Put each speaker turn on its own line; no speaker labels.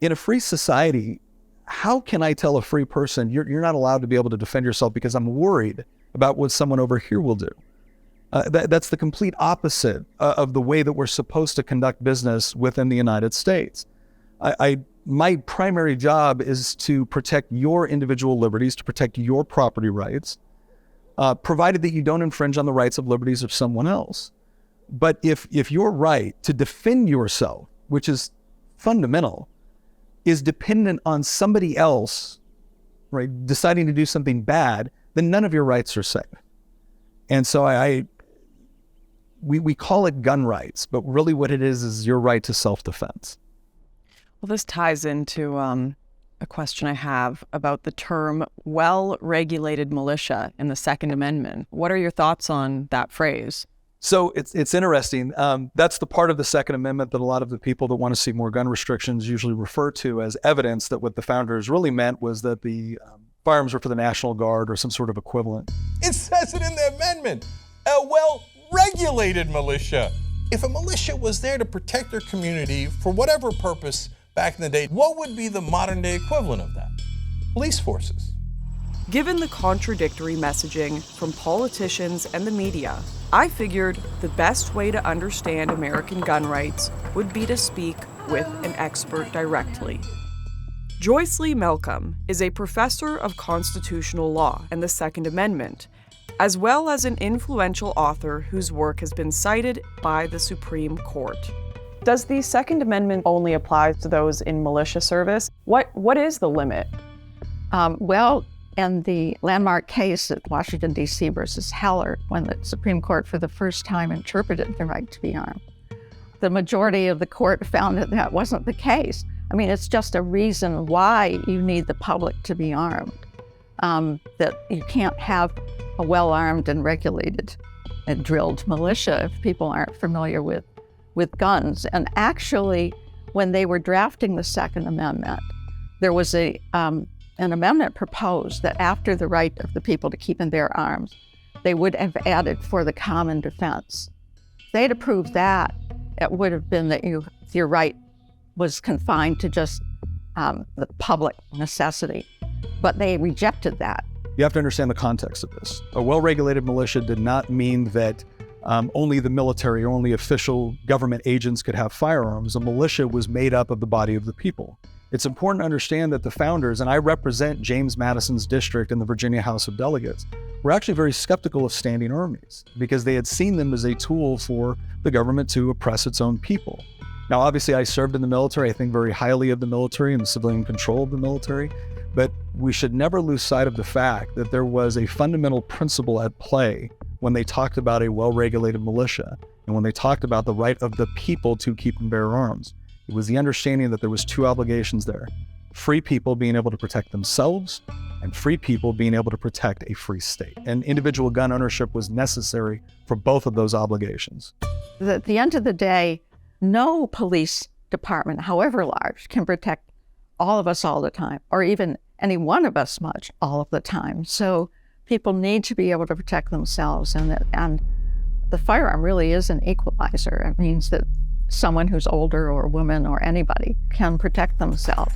in a free society, how can I tell a free person, you're not allowed to be able to defend yourself because I'm worried about what someone over here will do? That's the complete opposite of the way that we're supposed to conduct business within the United States. My primary job is to protect your individual liberties, to protect your property rights, provided that you don't infringe on the rights of liberties of someone else. But if your right to defend yourself, which is fundamental, is dependent on somebody else, right, deciding to do something bad, then none of your rights are safe. And so we call it gun rights, but really what it is your right to self-defense.
Well, this ties into a question I have about the term well-regulated militia in the Second Amendment. What are your thoughts on that phrase?
So it's interesting. That's the part of the Second Amendment that a lot of the people that want to see more gun restrictions usually refer to as evidence that what the founders really meant was that the firearms were for the National Guard or some sort of equivalent.
It says it in the amendment, a well-regulated militia. If a militia was there to protect their community for whatever purpose back in the day, what would be the modern day equivalent of that? Police forces.
Given the contradictory messaging from politicians and the media, I figured the best way to understand American gun rights would be to speak with an expert directly. Joyce Lee Malcolm is a professor of constitutional law and the Second Amendment, as well as an influential author whose work has been cited by the Supreme Court. Does the Second Amendment only apply to those in militia service? What is the limit?
In the landmark case at Washington, D.C. versus Heller, when the Supreme Court for the first time interpreted the right to be armed, the majority of the court found that that wasn't the case. I mean, it's just a reason why you need the public to be armed, that you can't have a well-armed and regulated and drilled militia if people aren't familiar with guns. And actually, when they were drafting the Second Amendment, there was an amendment proposed that after the right of the people to keep and bear arms, they would have added for the common defense. If they'd approved that, it would have been that your right was confined to just the public necessity. But they rejected that.
You have to understand the context of this. A well-regulated militia did not mean that only the military or only official government agents could have firearms. A militia was made up of the body of the people. It's important to understand that the founders, and I represent James Madison's district in the Virginia House of Delegates, were actually very skeptical of standing armies because they had seen them as a tool for the government to oppress its own people. Now, obviously, I served in the military. I think very highly of the military and the civilian control of the military, but we should never lose sight of the fact that there was a fundamental principle at play when they talked about a well-regulated militia and when they talked about the right of the people to keep and bear arms. It was the understanding that there was two obligations there: free people being able to protect themselves and free people being able to protect a free state. And individual gun ownership was necessary for both of those obligations.
At the end of the day, no police department, however large, can protect all of us all the time, or even any one of us much all of the time. So people need to be able to protect themselves, and the firearm really is an equalizer. It means that someone who's older or a woman or anybody can protect themselves.